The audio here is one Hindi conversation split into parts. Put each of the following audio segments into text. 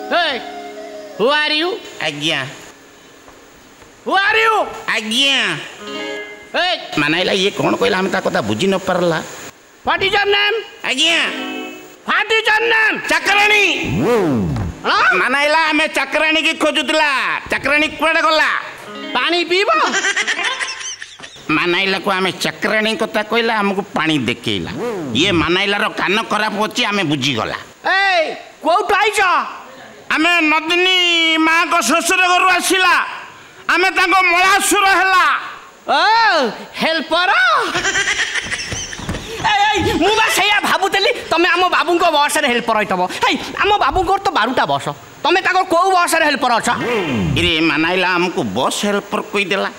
Hey, who are you? आज्ञा Who are you? आज्ञा Hey, मानाइला ये कौन कहला हम ता कथा बुझी न परला what is your name? आज्ञा What is your name? चक्राणी हाँ? मानाइला हमें चक्राणी की खोजुतला चक्राणी कुआडे गला पानी पीब मानाइला को हमें चक्राणी कथा कहला हमको पानी देखेला ये मानाइला रो कान खराब होची हमें बुझी गला ए कोउठ आइछ हमें नदिनी माँ को ससुर घर आसिला हमें ताको मलासुर हैला ओ हेल्पर ए मु बा सेया भाबुतली तमे आम बाबू को बस रे हेल्पर होइतबो हे आम बाबू को तो 12टा बस तमे ताको को बस रे हेल्पर अछ इरे मानाइला हमको बस हेल्पर कोई देला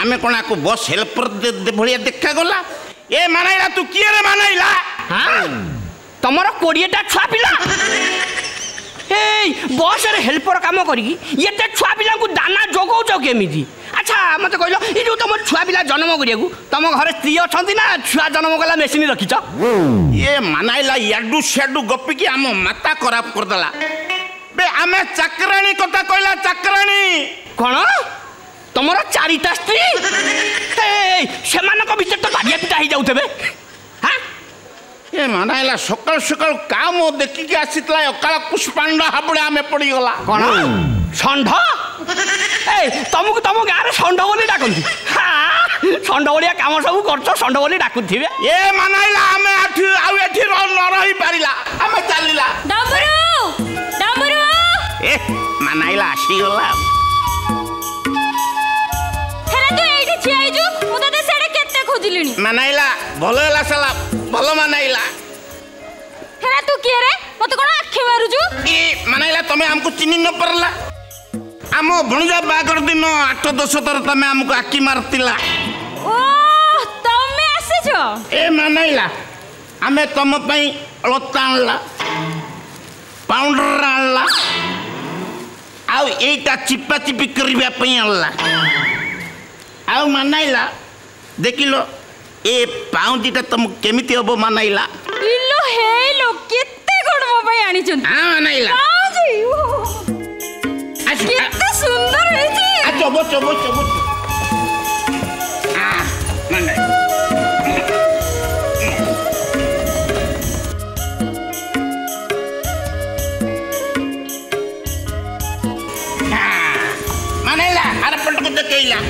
हमें कोना को बस हेल्पर भलिया देखा गला ए मानाइला तू किए रे मानाइला हां तमरो 20टा छुआ पिला ए बस रे हेल्पर काम करी एते छुआ पिला को दाना जोगौ छ केमिति अच्छा मते कहलो ई जो तमर छुआ पिला जन्म करियाकू तम घरे स्त्री अछंती ना छुआ जन्म कला मेसिन रखिछ ये मानाइला याडू शेडू गप्पी की हम माता खराब कर देला बे हमें चक्राणी कथा कहला चक्राणी कोन तमर 4टा स्त्री ए सेमानक भीतर तो भागिया पिटा ही जाउतबे हां ये मानाइला सकाल सकाल काम देखी के आसीतला अकाल पुष्पांड हाबुड़े हमें पड़ी गला कोन षंढ ए तमको तम गारे षंढ बोली डाकंती हां षंढ बोलिया काम सब करछ षंढ बोली डाकुथिबे ए मानाइला हमें आठी आउ एठी न रही पारिला हमें चलिला डबरू डबरू ए मानाइला आसी गला हेरा तू एठी छियाइजु मु तते सेडे केते खोजिलिनी मानाइला भलो होला साला भलो मानाइला हेरा तू के रे मते कोन आखि मारुजु ए मानाइला तमे हमको चिन्ह न परला आम भणजा बागर दिन 8-10 तर तमे हमको आखि मारतिला ओ तमे आसीछो ए मानाइला हमें तम पई लता आणला पाउडर आणला आउ एटा चिपा चिपी करबा पई आणला आउ मानाइला देखिलो ए पाउंडीटा तुम केमिति हबो मानाइला इलो हेलो केते गुड मो पई आनी छन हां मानाइला केते सुंदर हेची चबो चबो चबो आ मानाइ मानाइला हर पट को देखैला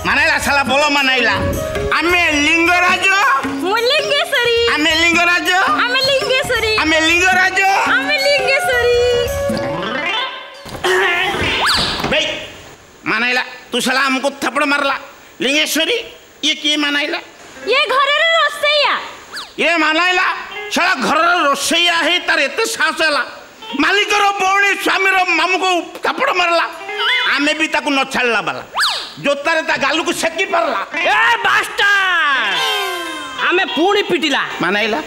मानाइला साला बोलो मानाइला आमे लिंगराज मुलिंगेश्वरी आमे लिंगराज आमे लिंगेश्वरी आमे लिंगराज आमे लिंगेश्वरी भाई मानाइला तू साला हमको थप्पड़ मारला लिंगेश्वरी ये की मानाइला ये घरर रोसैया ये मानाइला साला घर रोसैया है तार एते साहस होला मालिक रो बौणी स्वामी रो मामू को थप्पड़ मारला आमे भी ताकू न छाड़ला बाला जोतारे ता गालू को सेकी परला ए बास्टार्ड हमें पूरी पिटिला मानाइला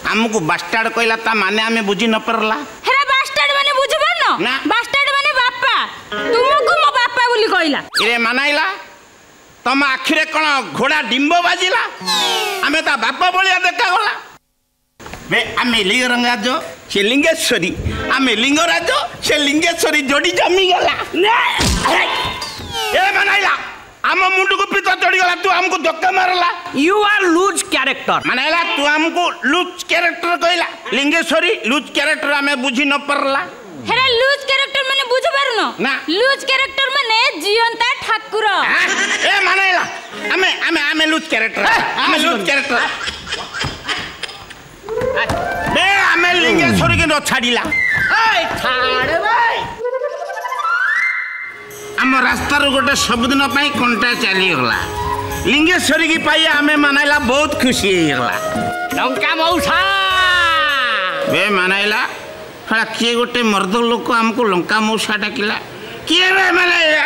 हमको बास्टार्ड कहला ता माने हमें बुझी न परला हेरा बास्टार्ड माने बुझबो न ना। बास्टार्ड माने बापा तुमको मो बापा बोली कहला इरे मानाइला तम आखिरे कौन घोड़ा डिंबो बाजिला हमें ता बापा बोलिया देखा गला बे आमे लिंगराज से लिंगेश्वरी आमे लिंगराज से लिंगेश्वरी जोड़ी जमी गला ए मानाइला आम मुंड को पिता चढ़ी गला तू हमको धक्का मारला यू आर लूज कैरेक्टर मानाइला तू हमको लूज कैरेक्टर कहला लिंगेश्वरी लूज कैरेक्टर हमें बुझी न परला हेरा लूज कैरेक्टर माने बुझबार न ना। लूज कैरेक्टर माने जीवंता ठाकुर ए मानाइला हमें लूज कैरेक्टर हमें लूज कैरेक्टर बे हमें लिंगेश्वरी के न छाड़िला ए छाड़ भाई आम रास्तार गोटे सबुदिन कंटा चलीगला लिंगेश्वरी की पाई आमे मानाइला बहुत खुशी होगला लंका मौसा बे मानाइला खड़ा किए गोटे मर्द लोक हमको लंका मौसा डाकिला किए बे मानाइला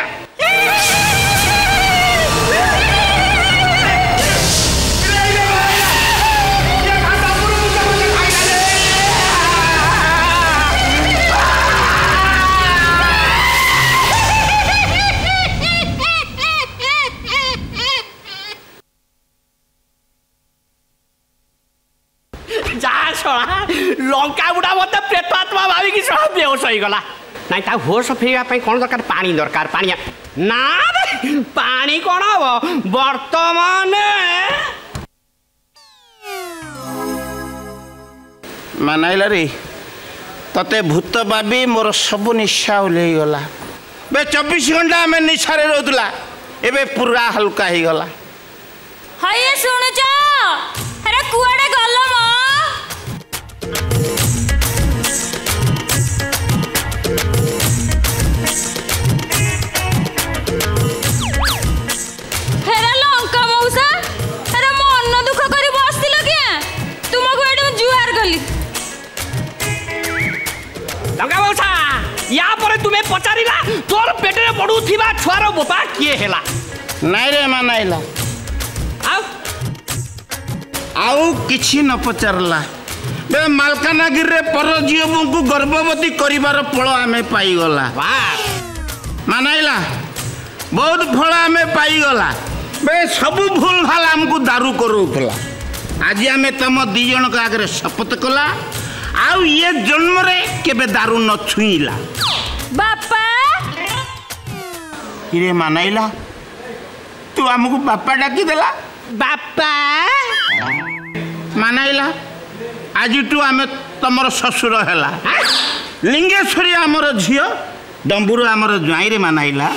ହେଇଗଲା ନାଇଁ ତା ହୋସ ଫେରିବା ପାଇଁ କ'ଣ ଦରକାର ପାଣି ଦରକାର ପାଣି ନା ପାଣି କ'ଣ ହବ ବର୍ତ୍ତମାନ ମାନାଇଲା ରେ ତତେ ଭୂତ ଭାବି ମୋର ସବୁ ନିଶା ଓହ୍ଲେଇଗଲା ବେ 24 ଘଣ୍ଟା ଆମେ ନିଶାରେ ରହୁଥିଲା ଏବେ ପୁରା ହାଲକା ହେଇଗଲା ହଇଏ ଶୁଣୁଛ ହେରା କୁଆଡେ ଗଲ ମ ହେରା ଲଙ୍କା ମଉସା ହେରା ମନ ଦୁଃଖ କରି ବସିଲ କିଆ ତୁମକୁ ଏଠି ମୁଁ ଜୁହାର କଲି ଲଙ୍କା ମଉସା ୟା ପରେ ତୁମେ ପଚାରିଲା ତୋର ପେଟରେ ପଡୁଥିବା ଛୁଆର ବୋପା କିଏ ହେଲା ନାଇଁ ରେ ମାନାଇଲା ଆଉ କିଛି ନ ପଚାରିଲା ବେ ମାଲକାନଗିରିରେ ପର ଝିଅଙ୍କୁ ଗର୍ଭବତୀ କରିବାର ଫଳ ଆମେ ପାଇଗଲା ମାନାଇଲା ବହୁତ ଫଳ ଆମେ ପାଇଗଲା ବେ ସବୁ ଭୁଲ ଭାଲ ଆମକୁ ଦାରୁ କରଉଥିଲା ଆଜି ଆମେ ତମ 2 ଜଣଙ୍କ ଆଗରେ ଶପଥ କଲା ଆଉ ଇଏ ଜନ୍ମରେ କେବେ ଦାରୁ ନ ଛୁଇଁଲା ବାପା କିରେ ମାନାଇଲା ତୁ ଆମକୁ ବାପା ଡାକିଦେଲା ବାପା ମାନାଇଲା ଆଜିଠୁ ଆମେ ତମର ଶ୍ୱଶୁର ହେଲା ଲିଙ୍ଗେଶ୍ୱରୀ ଆମର ଝିଅ ଡମ୍ବୁରୁ ଆମର ଜ୍ୱାଇଁରେ ମାନାଇଲା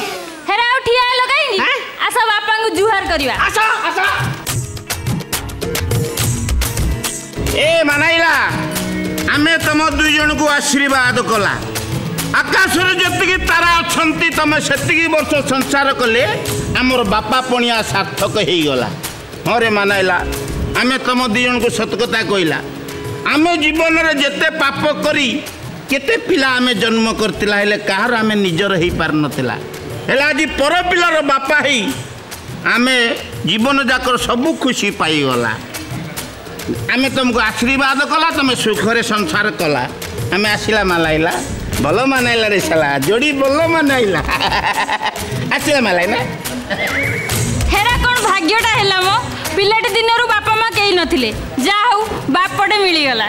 ହେରା ଆଉ ଠିଆ ହେଲ କାହିଁକି ଆସ ବାପାଙ୍କୁ ଜୁହାର କରିବା ଆସ ଆସ ଏ ମାନାଇଲା ଆମେ ତମ 2 ଜଣଙ୍କୁ ଆଶୀର୍ବାଦ କଲା ଆକାଶରେ ଯେତିକି ତାରା ଅଛନ୍ତି ତମେ ସେତିକି ବର୍ଷ ସଂସାର କଲେ ଆମର ବାପା ପଣିଆ ସାର୍ଥକ ହେଇଗଲା ହଁ ରେ ମାନାଇଲା ଆମେ ତମ 2 ଜଣଙ୍କୁ ସତ କଥା କହିଲା ଆମେ ଜୀବନରେ ଯେତେ ପାପ କରି କେତେ ପିଲା ଆମେ ଜନ୍ମ କରିଥିଲା ହେଲେ କାହାର ଆମେ ନିଜର ହେଇପାରୁନଥିଲା ହେଲେ ଆଜି ପର ପିଲାର ବାପା ହେଇ ଆମେ ଜୀବନ ଯାକର ସବୁ ଖୁସି ପାଇଗଲା ଆମେ ତମକୁ ଆଶୀର୍ବାଦ କଲା ତମେ ସୁଖରେ ସଂସାର କଲା ଆମେ ଆସିଲା ମାନାଇଲା ଭଲ ମାନାଇଲା ରେ ସାଲା ଯୋଡ଼ି ଭଲ ମାନାଇଲା ଆସିଲା ମାନାଇଲା ହେରା କ'ଣ ଭାଗ୍ୟଟା ହେଲା ମ ପିଲାଟି ଦିନରୁ ବାପା ମା କେହି ନଥିଲେ ଯାହା ହଉ ବାପଟେ ମିଳିଗଲା